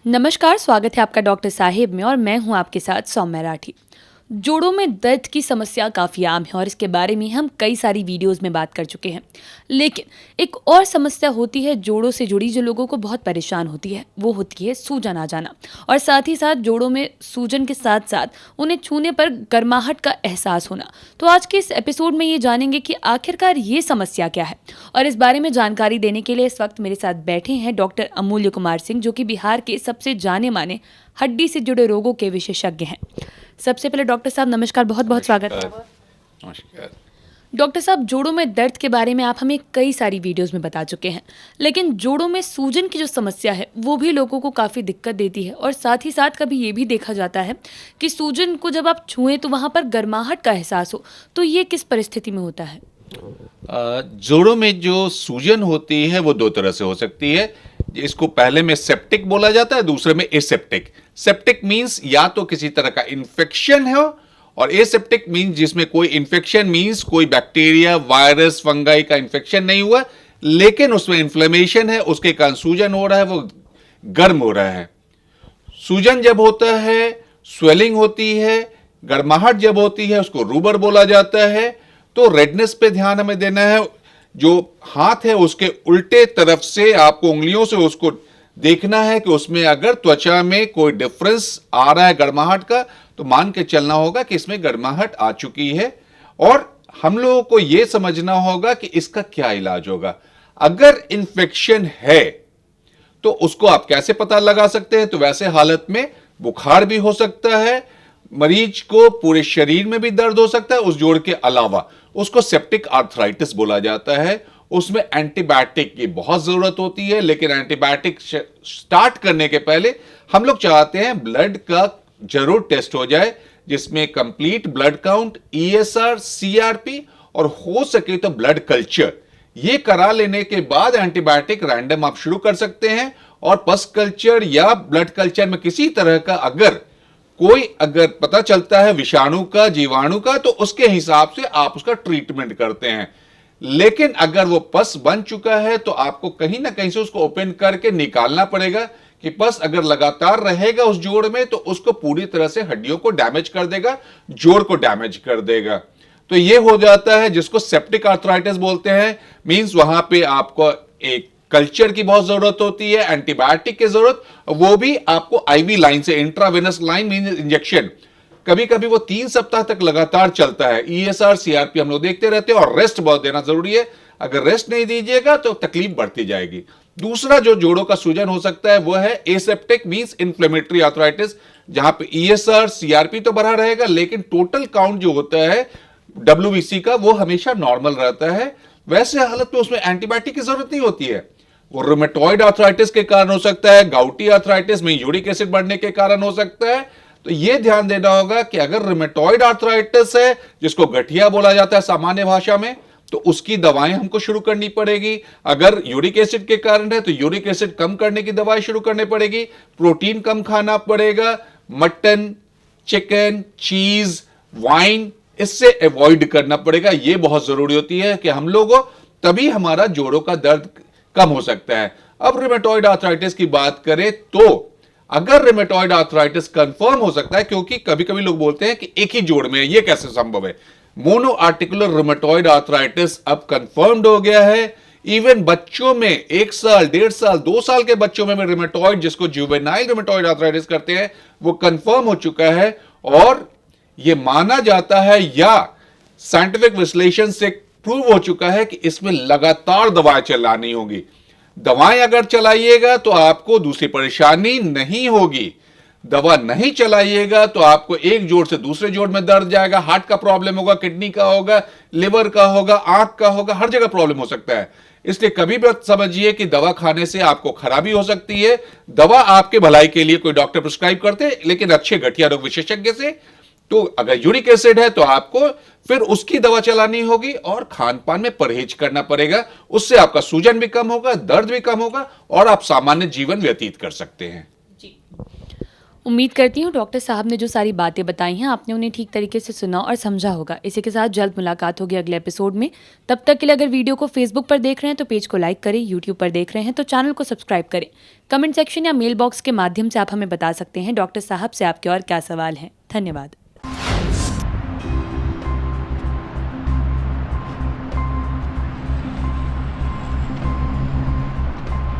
नमस्कार, स्वागत है आपका डॉक्टर साहिब में और मैं हूं आपके साथ सौम्या राठी। जोड़ों में दर्द की समस्या काफ़ी आम है और इसके बारे में हम कई सारी वीडियोस में बात कर चुके हैं। लेकिन एक और समस्या होती है जोड़ों से जुड़ी जो लोगों को बहुत परेशान होती है, वो होती है सूजन आ जाना। और साथ ही साथ जोड़ों में सूजन के साथ साथ उन्हें छूने पर गर्माहट का एहसास होना। तो आज के इस एपिसोड में ये जानेंगे कि आखिरकार ये समस्या क्या है। और इस बारे में जानकारी देने के लिए इस वक्त मेरे साथ बैठे हैं डॉक्टर अमूल्य कुमार सिंह, जो कि बिहार के सबसे जाने माने हड्डी से जुड़े रोगों के विशेषज्ञ हैं। सबसे पहले डॉक्टर साहब नमस्कार, बहुत बहुत स्वागत है। नमस्कार। डॉक्टर साहब, जोड़ों में दर्द के बारे में आप हमें कई सारी वीडियोस में बता चुके हैं, लेकिन जोड़ों में सूजन की जो समस्या है वो भी लोगों को काफ़ी दिक्कत देती है। और साथ ही साथ कभी ये भी देखा जाता है कि सूजन को जब आप छुएं तो वहाँ पर गर्माहट का एहसास हो, तो ये किस परिस्थिति में होता है? जोड़ों में जो सूजन होती है वो दो तरह से हो सकती है। इसको पहले में सेप्टिक बोला जाता है, दूसरे में एसेप्टिक। सेप्टिक मींस या तो किसी तरह का इन्फेक्शन है, और एसेप्टिक मींस जिसमें कोई इन्फेक्शन मींस कोई बैक्टीरिया, वायरस, फंगाई का इन्फेक्शन नहीं हुआ, लेकिन उसमें इन्फ्लेमेशन है, उसके कारण सूजन हो रहा है, वो गर्म हो रहा है। सूजन जब होता है, स्वेलिंग होती है, गर्माहट जब होती है, उसको रूबर बोला जाता है। तो रेडनेस पे ध्यान हमें देना है। जो हाथ है उसके उल्टे तरफ से आपको उंगलियों से उसको देखना है कि उसमें अगर त्वचा में कोई डिफरेंस आ रहा है गर्माहट का, तो मान के चलना होगा कि इसमें गर्माहट आ चुकी है। और हम लोगों को यह समझना होगा कि इसका क्या इलाज होगा। अगर इंफेक्शन है तो उसको आप कैसे पता लगा सकते हैं? तो वैसे हालत में बुखार भी हो सकता है, मरीज को पूरे शरीर में भी दर्द हो सकता है। उस जोड़ के अलावा उसको सेप्टिक आर्थराइटिस बोला जाता है। उसमें एंटीबायोटिक की बहुत जरूरत होती है, लेकिन एंटीबायोटिक स्टार्ट करने के पहले हम लोग चाहते हैं ब्लड का जरूर टेस्ट हो जाए, जिसमें complete blood count, ESR, CRP और हो सके तो ब्लड कल्चर, ये करा लेने के बाद एंटीबायोटिक रैंडम आप शुरू कर सकते हैं। और पस कल्चर या ब्लड कल्चर में किसी तरह का अगर पता चलता है विषाणु का, जीवाणु का, तो उसके हिसाब से आप उसका ट्रीटमेंट करते हैं। लेकिन अगर वो पस बन चुका है तो आपको कहीं ना कहीं से उसको ओपन करके निकालना पड़ेगा, कि पस अगर लगातार रहेगा उस जोड़ में तो उसको पूरी तरह से हड्डियों को डैमेज कर देगा, जोड़ को डैमेज कर देगा। तो ये हो जाता है जिसको सेप्टिक आर्थराइटिस बोलते हैं। मींस वहां पे आपको एक कल्चर की बहुत जरूरत होती है, एंटीबायोटिक की जरूरत, वो भी आपको आईवी लाइन से, इंट्रावेनस लाइन मीन इंजेक्शन। कभी कभी वो 3 सप्ताह तक लगातार चलता है। ईएसआर, सीआरपी हम लोग देखते रहते हैं, और रेस्ट बहुत देना जरूरी है। अगर रेस्ट नहीं दीजिएगा तो तकलीफ बढ़ती जाएगी। दूसरा जो जोड़ों का सूजन हो सकता है वो है एसेप्टिक मींस इन्फ्लेमेटरी आर्थराइटिस, जहां पे ईएसआर, सीआरपी तो बढ़ा रहेगा, लेकिन टोटल काउंट जो होता है डब्ल्यूबीसी का वो हमेशा नॉर्मल रहता है। वैसे हालत में उसमें एंटीबायोटिक की जरूरत नहीं होती है। वो रूमेटॉइड आर्थराइटिस के कारण हो सकता है, गाउटी आर्थराइटिस में यूरिक एसिड बढ़ने के कारण हो सकता है। तो यह ध्यान देना होगा कि अगर रूमेटॉइड आर्थराइटिस है, जिसको गठिया बोला जाता है सामान्य भाषा में, तो उसकी दवाएं हमको शुरू करनी पड़ेगी। अगर यूरिक एसिड के कारण है तो यूरिक एसिड कम करने की दवाई शुरू करनी पड़ेगी। प्रोटीन कम खाना पड़ेगा। मटन, चिकन, चीज, वाइन, इससे अवॉइड करना पड़ेगा। यह बहुत जरूरी होती है कि हम लोगों, तभी हमारा जोड़ों का दर्द कम हो सकता है। अब रूमेटॉइड आर्थराइटिस की बात करें तो अगर रूमेटॉइड आर्थराइटिस कंफर्म हो सकता है, क्योंकि कभी कभी लोग बोलते हैं कि एक ही जोड़ में है, ये कैसे संभव है? मोनो आर्टिकुलर रूमेटॉइड आर्थराइटिस अब कंफर्म्ड हो गया है। इवन बच्चों में 1 साल, 1.5 साल, 2 साल के बच्चों में रूमेटॉइड, जिसको जुवेनाइल रूमेटॉइड आर्थराइटिस करते हैं, वो कंफर्म हो चुका है। और यह माना जाता है या साइंटिफिक विश्लेषण से प्रूव हो चुका है कि इसमें लगातार दवाएं चलानी होगी। दवाएं अगर चलाइएगा तो आपको दूसरी परेशानी नहीं होगी। दवा नहीं चलाइएगा तो आपको एक जोड़ से दूसरे जोड़ में दर्द जाएगा, हार्ट का प्रॉब्लम होगा, किडनी का होगा, लिवर का होगा, आंख का होगा, हर जगह प्रॉब्लम हो सकता है। इसलिए कभी भी समझिए कि दवा खाने से आपको खराबी हो सकती है। दवा आपके भलाई के लिए कोई डॉक्टर प्रिस्क्राइब करते हैं, लेकिन अच्छे गठिया रोग विशेषज्ञ से। तो अगर यूरिक एसिड है तो आपको फिर उसकी दवा चलानी होगी और खान पान में परहेज करना पड़ेगा। उससे आपका सूजन भी कम होगा, दर्द भी कम होगा, और आप सामान्य जीवन व्यतीत कर सकते हैं। जी। उम्मीद करती हूँ डॉक्टर साहब ने जो सारी बातें बताई हैं आपने उन्हें ठीक तरीके से सुना और समझा होगा। इसी के साथ जल्द मुलाकात होगी अगले एपिसोड में। तब तक के लिए अगर वीडियो को फेसबुक पर देख रहे हैं तो पेज को लाइक करें, यूट्यूब पर देख रहे हैं तो चैनल को सब्सक्राइब करें। कमेंट सेक्शन या मेल बॉक्स के माध्यम से आप हमें बता सकते हैं डॉक्टर साहब से आपके और क्या सवाल हैं। धन्यवाद।